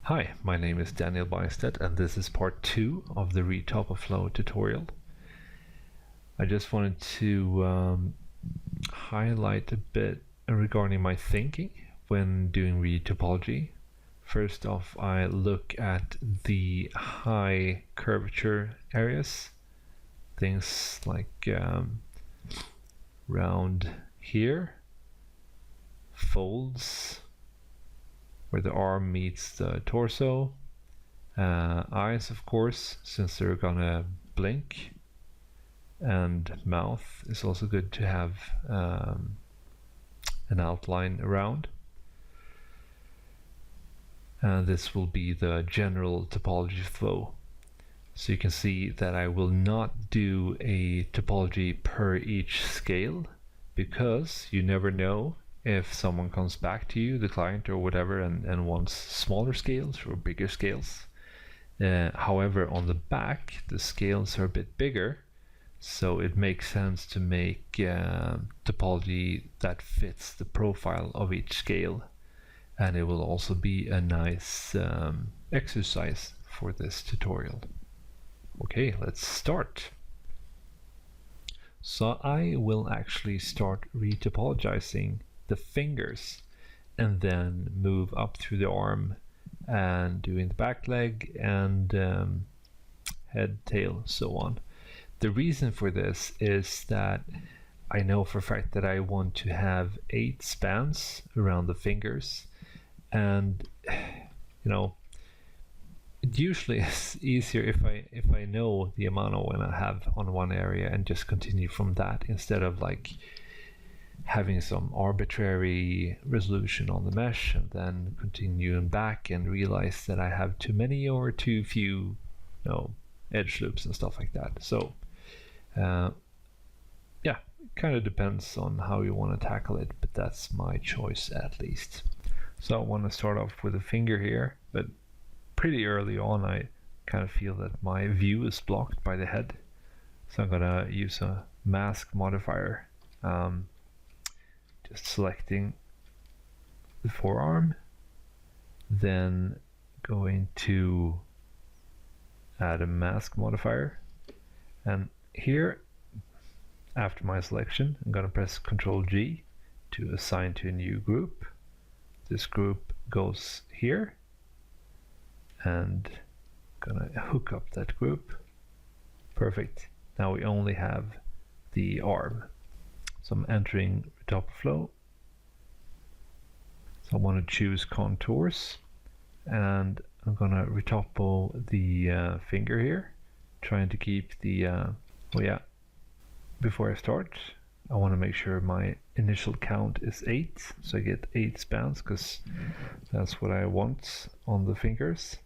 Hi, my name is Daniel Bystedt and this is part 2 of the Retopoflow tutorial. I just wanted to highlight a bit regarding my thinking when doing retopology. First off, I look at the high curvature areas, things like round here, folds where the arm meets the torso, eyes of course, since they're gonna blink, and mouth is also good to have an outline around. And this will be the general topology flow. So you can see that I will not do a topology per each scale, because you never know if someone comes back to you, the client or whatever, and wants smaller scales or bigger scales. However, on the back, the scales are a bit bigger, so it makes sense to make topology that fits the profile of each scale. And it will also be a nice exercise for this tutorial. Okay, let's start. So I will actually start retopologizing the fingers and then move up through the arm and doing the back leg and head, tail, so on. The reason for this is that I know for a fact that I want to have 8 spans around the fingers, and you know, it usually is easier if I know the amount of when I have on one area and just continue from that, instead of like having some arbitrary resolution on the mesh and then continuing back and realize that I have too many or too few, edge loops and stuff like that. So yeah, it kind of depends on how you want to tackle it, but that's my choice at least. So I want to start off with a finger here, but pretty early on I kind of feel that my view is blocked by the head. So I'm gonna use a mask modifier, just selecting the forearm, then going to add a mask modifier, and here after my selection I'm gonna press Ctrl G to assign to a new group. This group goes here, and gonna hook up that group. Perfect. Now we only have the arm. So I'm entering Retopoflow. So I want to choose contours, and I'm gonna retopo the finger here, trying to keep the oh yeah, before I start I want to make sure my initial count is 8, so I get 8 spans, because that's what I want on the fingers.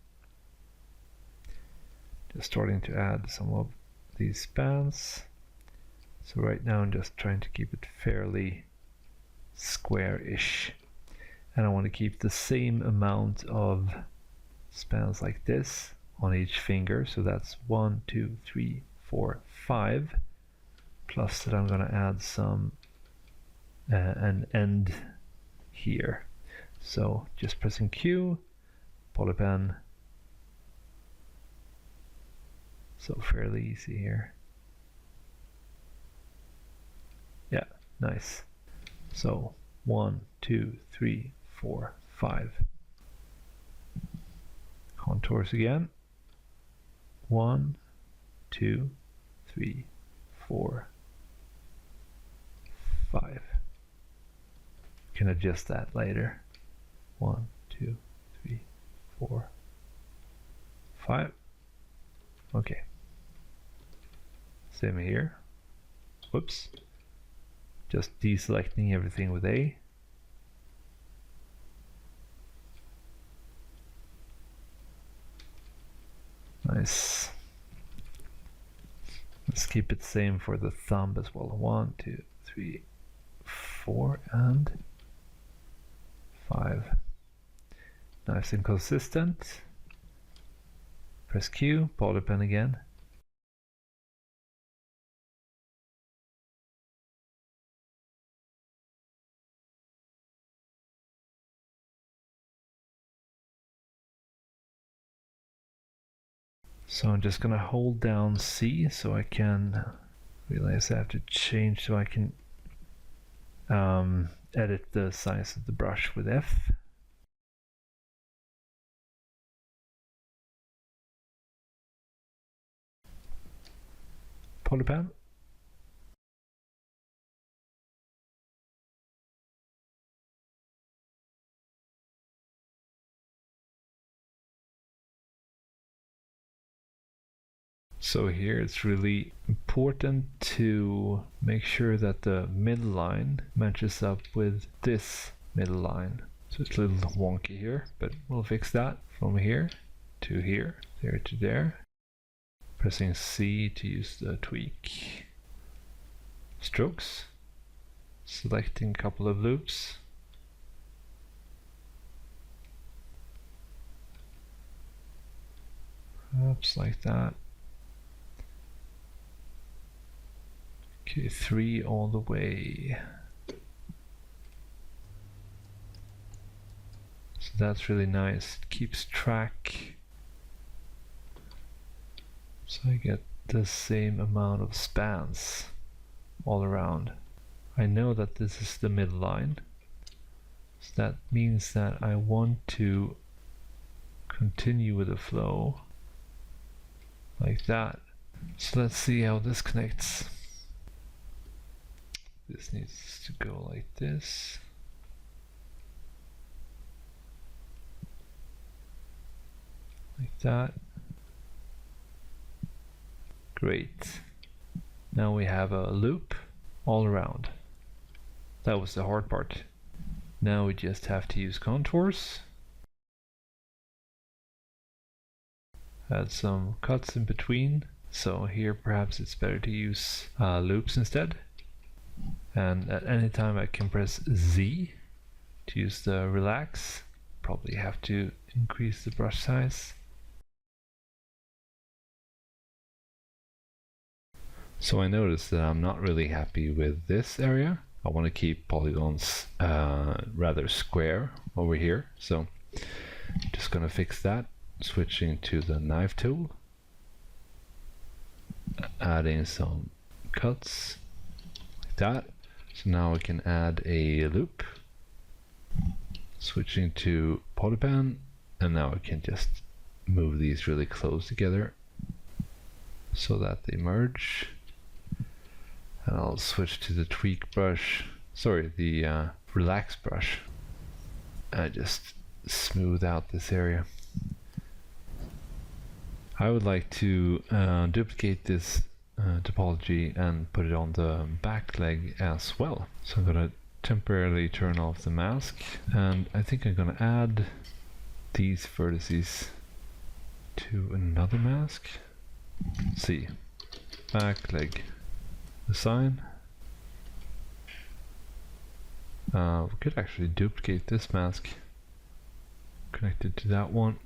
Just starting to add some of these spans. So right now I'm just trying to keep it fairly square-ish, and I want to keep the same amount of spans like this on each finger. So that's 1, 2, 3, 4, 5. Plus that I'm going to add some an end here. So just pressing Q, polypen. So fairly easy here. Yeah, nice. So 1, 2, 3, 4, 5. Contours again. 1, 2, 3, 4, 5. Can adjust that later. 1, 2, 3, 4, 5. Okay. Same here. Whoops. Just deselecting everything with A. Nice. Let's keep it same for the thumb as well. 1, 2, 3, 4, and 5. Nice and consistent. Press Q, polypen again. So I'm just gonna hold down C so I can realize I have to change so I can edit the size of the brush with F. Polypan. So here it's really important to make sure that the middle line matches up with this middle line. So it's a little wonky here, but we'll fix that from here to here, there to there. Pressing C to use the tweak. Strokes. Selecting a couple of loops. Perhaps like that. Okay, 3 all the way. So that's really nice. It keeps track. So I get the same amount of spans all around. I know that this is the middle line. So that means that I want to continue with the flow like that. So let's see how this connects. This needs to go like this. Like that. Great. Now we have a loop all around. That was the hard part. Now we just have to use contours. Add some cuts in between. So here perhaps it's better to use loops instead. And at any time I can press Z to use the relax. Probably have to increase the brush size. So I noticed that I'm not really happy with this area. I want to keep polygons rather square over here. So I'm just gonna fix that. Switching to the knife tool. Adding some cuts. That. So now we can add a loop. Switching to polypan, and now we can just move these really close together so that they merge. And I'll switch to the tweak brush, sorry, the relax brush. I just smooth out this area. I would like to duplicate this topology and put it on the back leg as well. So I'm going to temporarily turn off the mask, and I think I'm going to add these vertices to another mask. Let's see, back leg, assign. We could actually duplicate this mask connected to that one.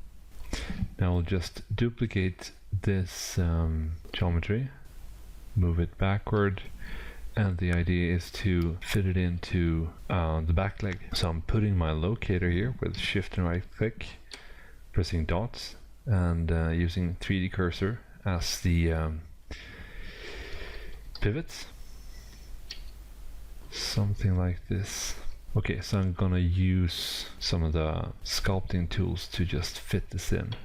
Now we'll just duplicate this geometry, move it backward, and the idea is to fit it into the back leg. So I'm putting my locator here with shift and right click, pressing dots, and using 3D cursor as the pivots. Something like this. Okay, so I'm gonna use some of the sculpting tools to just fit this in.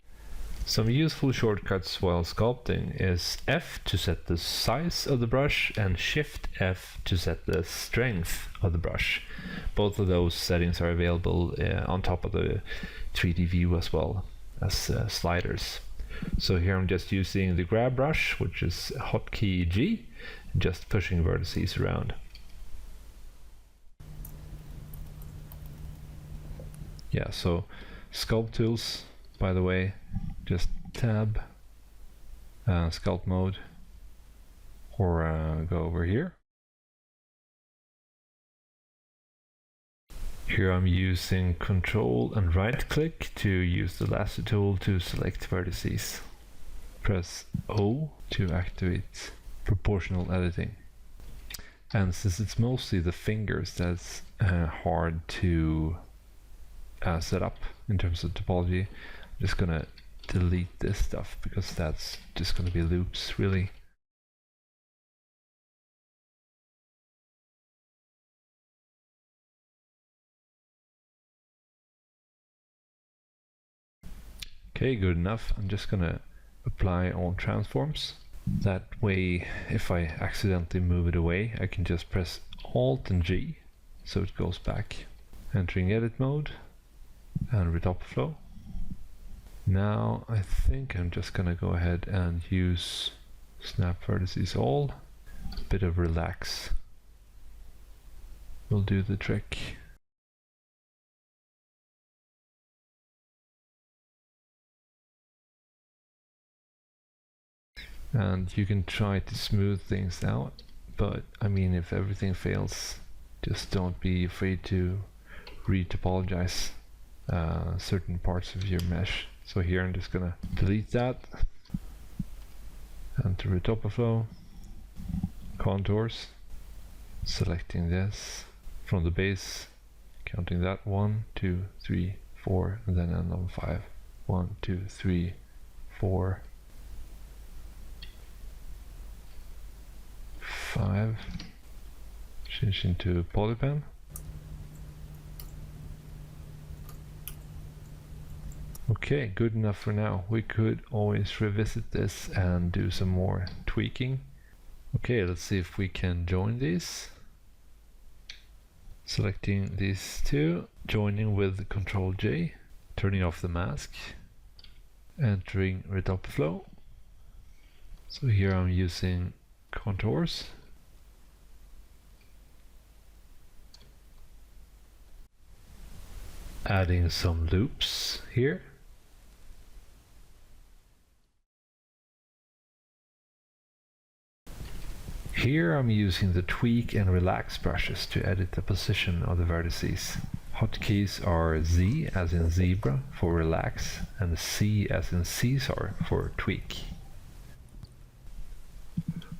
Some useful shortcuts while sculpting is F to set the size of the brush and Shift F to set the strength of the brush. Both of those settings are available on top of the 3D view as well as sliders. So here I'm just using the grab brush, which is hotkey G, and just pushing vertices around. Yeah, so sculpt tools, by the way, just tab, sculpt mode, or go over here. Here I'm using Control and right click to use the lasso tool to select vertices. Press O to activate proportional editing. And since it's mostly the fingers that's hard to set up in terms of topology, I'm just gonna delete this stuff because that's just going to be loops really. Okay, good enough. I'm just gonna apply all transforms. That way, if I accidentally move it away, I can just press Alt and G so it goes back. Entering edit mode and Retopoflow. Now I think I'm just gonna go ahead and use snap vertices all. A bit of relax will do the trick. And you can try to smooth things out, but I mean, if everything fails, just don't be afraid to retopologize certain parts of your mesh. So here I'm just gonna delete that, and to Retopoflow, contours, selecting this from the base, counting that 1, 2, 3, 4, and then end on 5. 1, 2, 3, 4, 5. Change into polypen. Okay, good enough for now. We could always revisit this and do some more tweaking. Okay, let's see if we can join these. Selecting these two, joining with Ctrl J, turning off the mask, entering Retopoflow. So here I'm using contours. Adding some loops here. Here I'm using the tweak and relax brushes to edit the position of the vertices. Hotkeys are Z as in zebra for relax and C as in Caesar for tweak.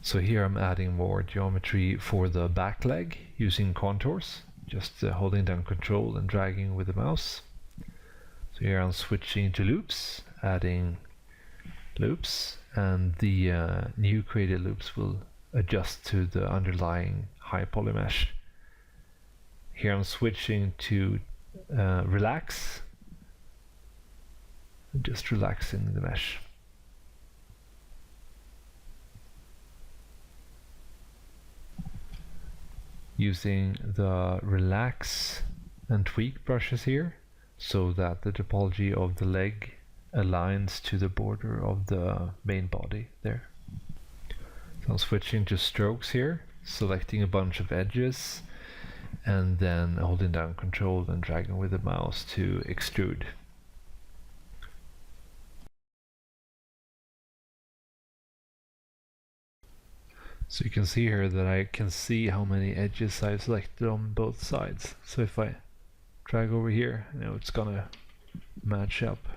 So here I'm adding more geometry for the back leg using contours, just holding down Control and dragging with the mouse. So here I'm switching to loops, adding loops, and the new created loops will adjust to the underlying high poly mesh. Here I'm switching to relax, just relaxing the mesh. Using the relax and tweak brushes here so that the topology of the leg aligns to the border of the main body there. So I'm switching to strokes here, selecting a bunch of edges and then holding down Control and dragging with the mouse to extrude. So you can see here that I can see how many edges I've selected on both sides. So if I drag over here, you know, it's gonna match up.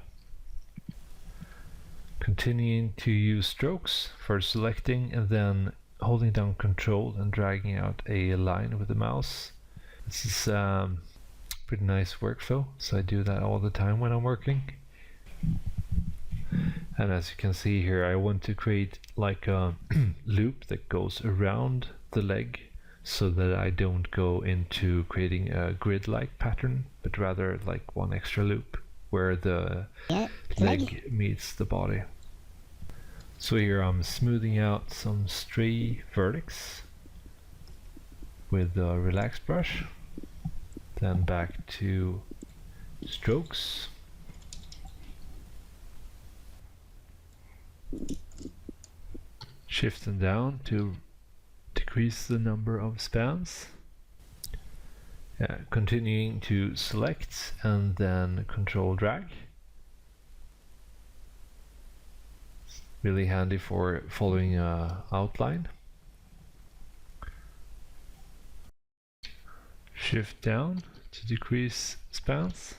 Continuing to use strokes, first selecting and then holding down Control and dragging out a line with the mouse. This is pretty nice workflow, so I do that all the time when I'm working. And as you can see here, I want to create like a loop that goes around the leg so that I don't go into creating a grid-like pattern, but rather like one extra loop where the leg meets the body. So here I'm smoothing out some stray vertex with the relax brush, then back to strokes. Shift them down to decrease the number of spans. Continuing to select and then Control drag. Really handy for following an outline. Shift down to decrease spans.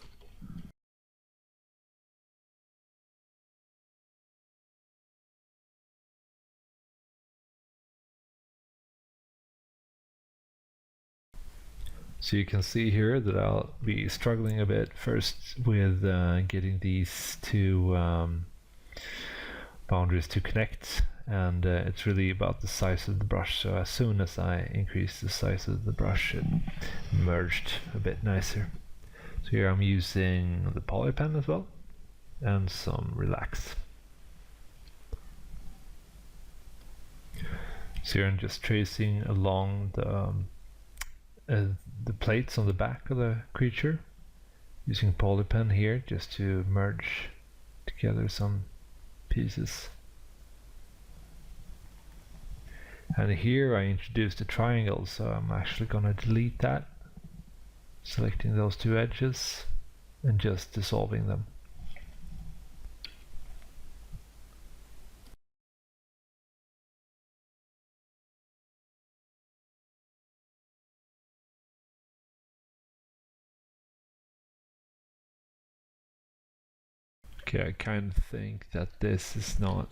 So you can see here that I'll be struggling a bit first with getting these to boundaries to connect, and it's really about the size of the brush. So as soon as I increase the size of the brush, it merged a bit nicer. So here I'm using the poly pen as well, and some relax. So here I'm just tracing along the plates on the back of the creature, using poly pen here just to merge together some pieces. And here I introduced a triangle, so I'm actually going to delete that, selecting those two edges and just dissolving them. Okay, I kind of think that this is not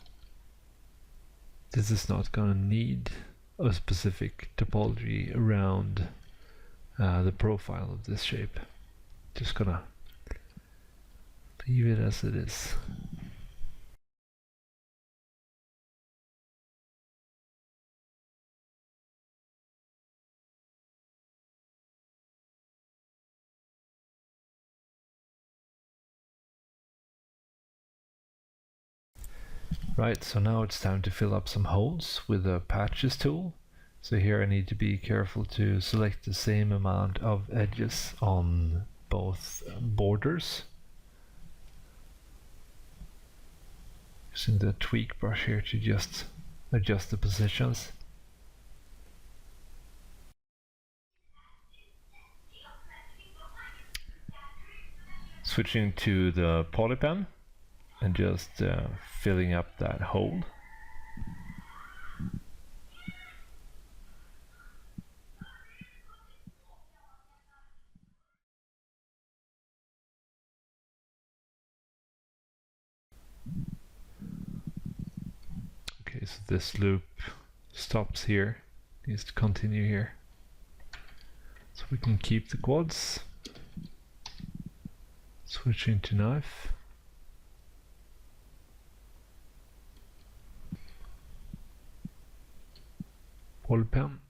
going to need a specific topology around the profile of this shape. Just gonna leave it as it is. Right, so now it's time to fill up some holes with the patches tool. So here I need to be careful to select the same amount of edges on both borders. Using the tweak brush here to just adjust the positions. Switching to the poly pen and just filling up that hole. Okay, so this loop stops here, needs to continue here. So we can keep the quads. Switching to knife. Poly pen.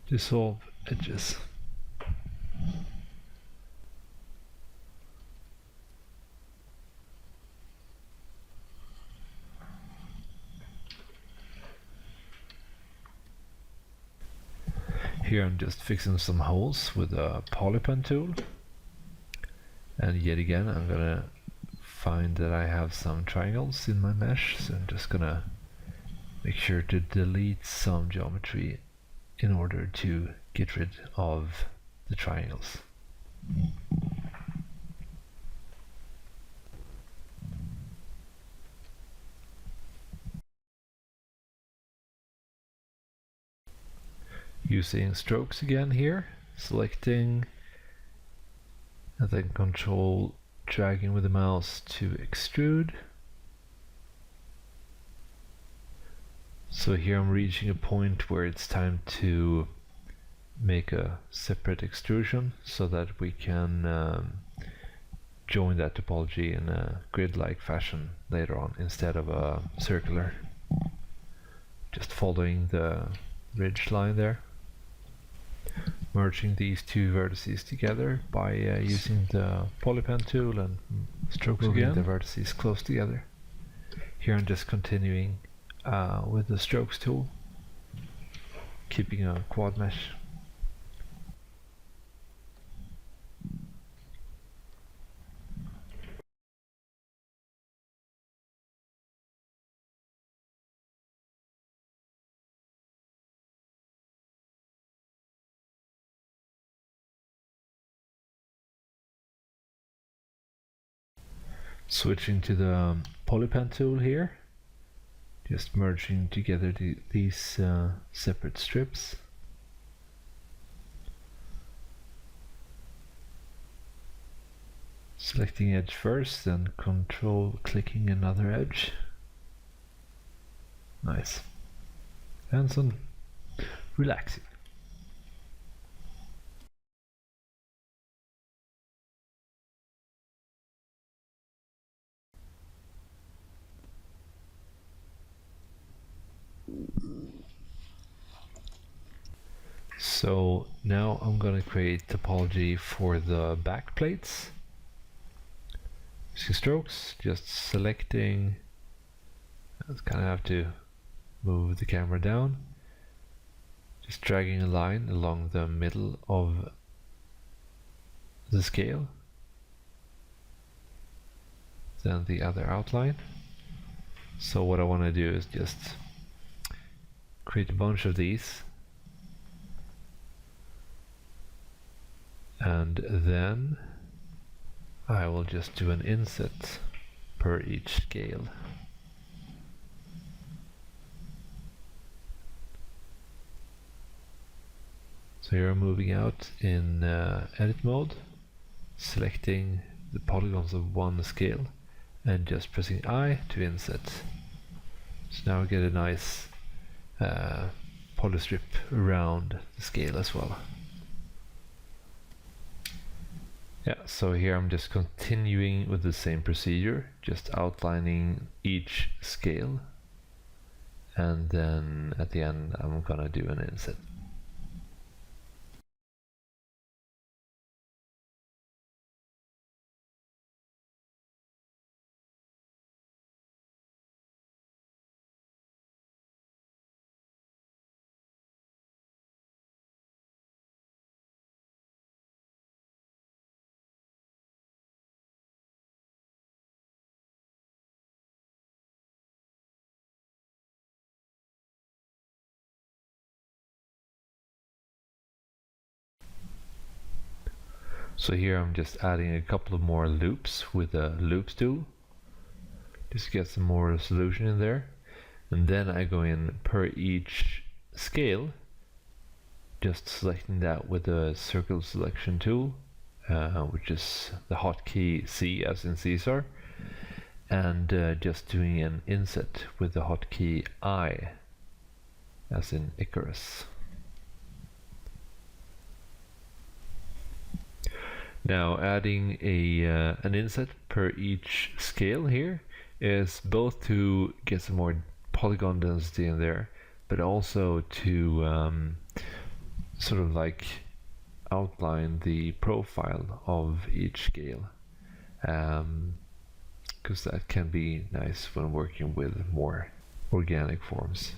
Dissolve edges. Here I'm just fixing some holes with a poly pen tool, and yet again I'm gonna find that I have some triangles in my mesh, so I'm just gonna make sure to delete some geometry in order to get rid of the triangles. Using strokes again here, selecting and then control dragging with the mouse to extrude. So here I'm reaching a point where it's time to make a separate extrusion so that we can join that topology in a grid-like fashion later on instead of a circular. Just following the ridge line there. Merging these two vertices together by using the poly pen tool and strokes again. The vertices close together. Here I'm just continuing with the strokes tool, keeping a quad mesh. Switching to the poly pen tool here, just merging together these separate strips. Selecting edge first, then control clicking another edge. Nice. And some relaxing. So now I'm going to create topology for the back plates. Using strokes, just selecting. I kind of have to move the camera down. Just dragging a line along the middle of the scale. Then the other outline. So what I want to do is just create a bunch of these. And then I will just do an inset per each scale. So here I'm moving out in edit mode, selecting the polygons of one scale and just pressing I to inset. So now we get a nice polystrip around the scale as well. Yeah, so here I'm just continuing with the same procedure, just outlining each scale, and then at the end I'm gonna do an inset. So here I'm just adding a couple of more loops with a loops tool, just to get some more resolution in there. And then I go in per each scale, just selecting that with the circle selection tool, which is the hotkey C as in Caesar, and just doing an inset with the hotkey I as in Icarus. Now adding an inset per each scale here is both to get some more polygon density in there, but also to sort of like outline the profile of each scale, because that can be nice when working with more organic forms.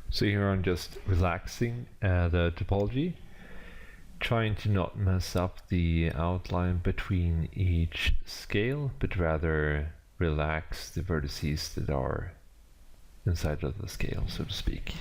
So here I'm just relaxing the topology, trying to not mess up the outline between each scale, but rather relax the vertices that are inside of the scale, so to speak.